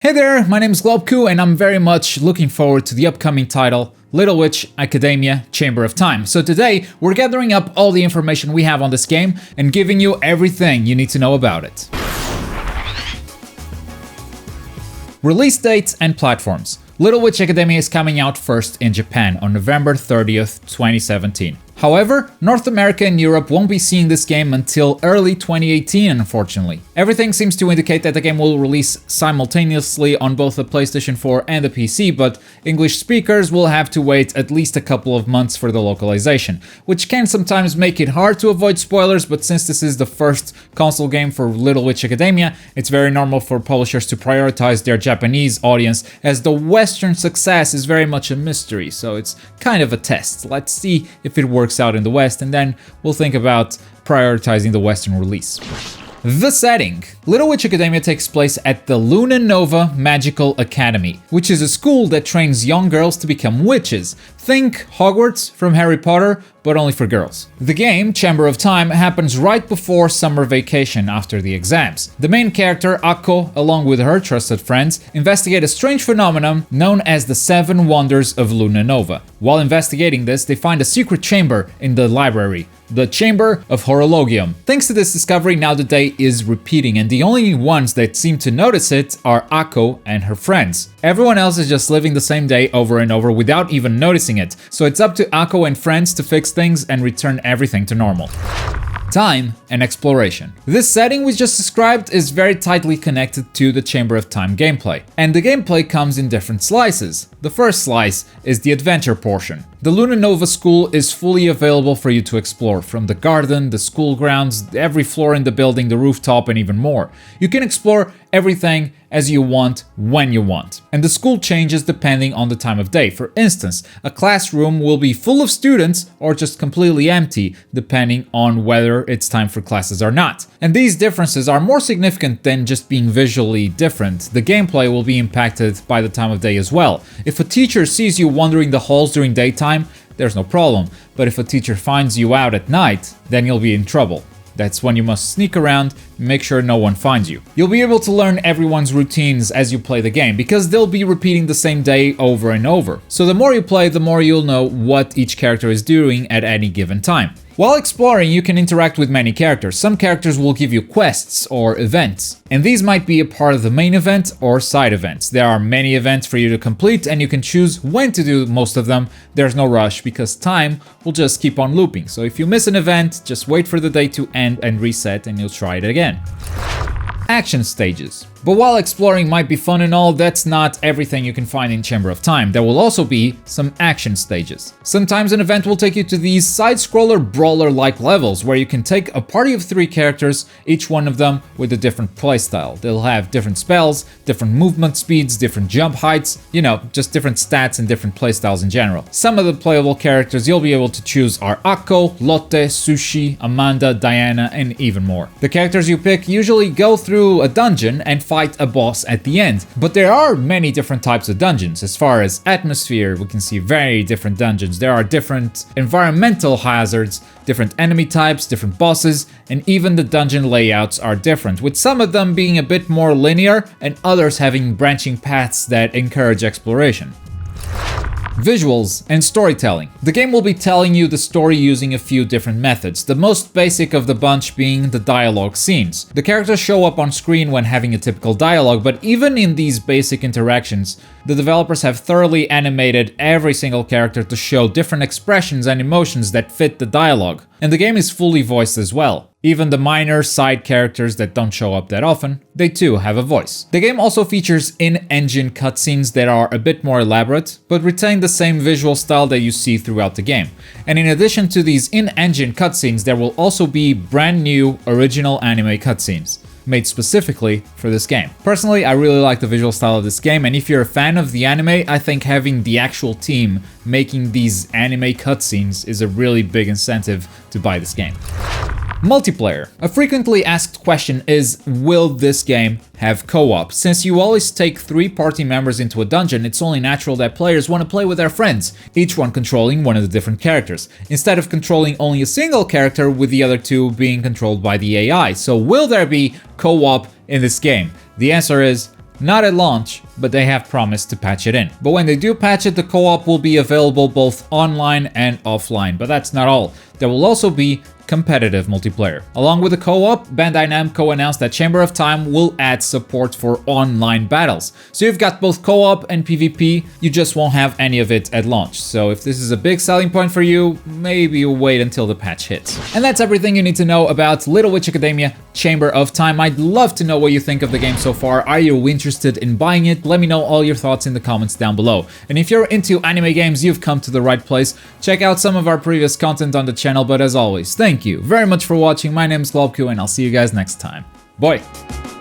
Hey there, my name is Globku and I'm very much looking forward to the upcoming title, Little Witch Academia Chamber of Time. So today, we're gathering up all the information we have on this game and giving you everything you need to know about it. Release dates and platforms. Little Witch Academia is coming out first in Japan on November 30th, 2017. However, North America and Europe won't be seeing this game until early 2018, unfortunately. Everything seems to indicate that the game will release simultaneously on both the PlayStation 4 and the PC, but English speakers will have to wait at least a couple of months for the localization, which can sometimes make it hard to avoid spoilers, but since this is the first console game for Little Witch Academia, it's very normal for publishers to prioritize their Japanese audience, as the Western success is very much a mystery, so it's kind of a test. Let's see if it works out in the West, and then we'll think about prioritizing the Western release. The setting. Little Witch Academia takes place at the Luna Nova Magical Academy, which is a school that trains young girls to become witches. Think Hogwarts from Harry Potter, but only for girls. The game, Chamber of Time, happens right before summer vacation after the exams. The main character, Akko, along with her trusted friends, investigate a strange phenomenon known as the Seven Wonders of Luna Nova. While investigating this, they find a secret chamber in the library, the Chamber of Horologium. Thanks to this discovery, now the day is repeating, and the only ones that seem to notice it are Akko and her friends. Everyone else is just living the same day over and over without even noticing it, so it's up to Akko and friends to fix things and return everything to normal. Time and exploration. This setting we just described is very tightly connected to the Chamber of Time gameplay, and the gameplay comes in different slices. The first slice is the adventure portion. The Luna Nova school is fully available for you to explore, from the garden, the school grounds, every floor in the building, the rooftop, and even more. You can explore everything as you want, when you want. And the school changes depending on the time of day. For instance, a classroom will be full of students or just completely empty, depending on whether it's time for classes or not. And these differences are more significant than just being visually different. The gameplay will be impacted by the time of day as well. If a teacher sees you wandering the halls during daytime, there's no problem. But if a teacher finds you out at night, then you'll be in trouble. That's when you must sneak around and make sure no one finds you. You'll be able to learn everyone's routines as you play the game, because they'll be repeating the same day over and over. So the more you play, the more you'll know what each character is doing at any given time. While exploring, you can interact with many characters. Some characters will give you quests or events, and these might be a part of the main event or side events. There are many events for you to complete, and you can choose when to do most of them. There's no rush, because time will just keep on looping. So if you miss an event, just wait for the day to end and reset, and you'll try it again. Action stages. But while exploring might be fun and all, that's not everything you can find in Chamber of Time. There will also be some action stages. Sometimes an event will take you to these side-scroller brawler-like levels where you can take a party of 3 characters, each one of them with a different playstyle. They'll have different spells, different movement speeds, different jump heights, just different stats and different playstyles in general. Some of the playable characters you'll be able to choose are Akko, Lotte, Sushi, Amanda, Diana, and even more. The characters you pick usually go through a dungeon and fight a boss at the end. But there are many different types of dungeons. As far as atmosphere, we can see very different dungeons. There are different environmental hazards, different enemy types, different bosses, and even the dungeon layouts are different, with some of them being a bit more linear and others having branching paths that encourage exploration. Visuals and storytelling. The game will be telling you the story using a few different methods, the most basic of the bunch being the dialogue scenes. The characters show up on screen when having a typical dialogue, but even in these basic interactions, the developers have thoroughly animated every single character to show different expressions and emotions that fit the dialogue. And the game is fully voiced as well. Even the minor side characters that don't show up that often, they too have a voice. The game also features in-engine cutscenes that are a bit more elaborate, but retain the same visual style that you see throughout the game. And in addition to these in-engine cutscenes, there will also be brand new original anime cutscenes, made specifically for this game. Personally, I really like the visual style of this game, and if you're a fan of the anime, I think having the actual team making these anime cutscenes is a really big incentive to buy this game. Multiplayer. A frequently asked question is, will this game have co-op? Since you always take 3 party members into a dungeon, it's only natural that players want to play with their friends, each one controlling one of the different characters, instead of controlling only a single character with the other 2 being controlled by the AI. So will there be co-op in this game? The answer is Not at launch, but they have promised to patch it in. But when they do patch it, the co-op will be available both online and offline. But that's not all. There will also be competitive multiplayer. Along with the co-op, Bandai Namco announced that Chamber of Time will add support for online battles. So you've got both co-op and PvP, you just won't have any of it at launch. So if this is a big selling point for you, maybe you wait until the patch hits. And that's everything you need to know about Little Witch Academia Chamber of Time. I'd love to know what you think of the game so far. Are you interested in buying it? Let me know all your thoughts in the comments down below. And if you're into anime games, you've come to the right place. Check out some of our previous content on the channel, but as always, thank you very much for watching. My name is Globku, and I'll see you guys next time. Bye!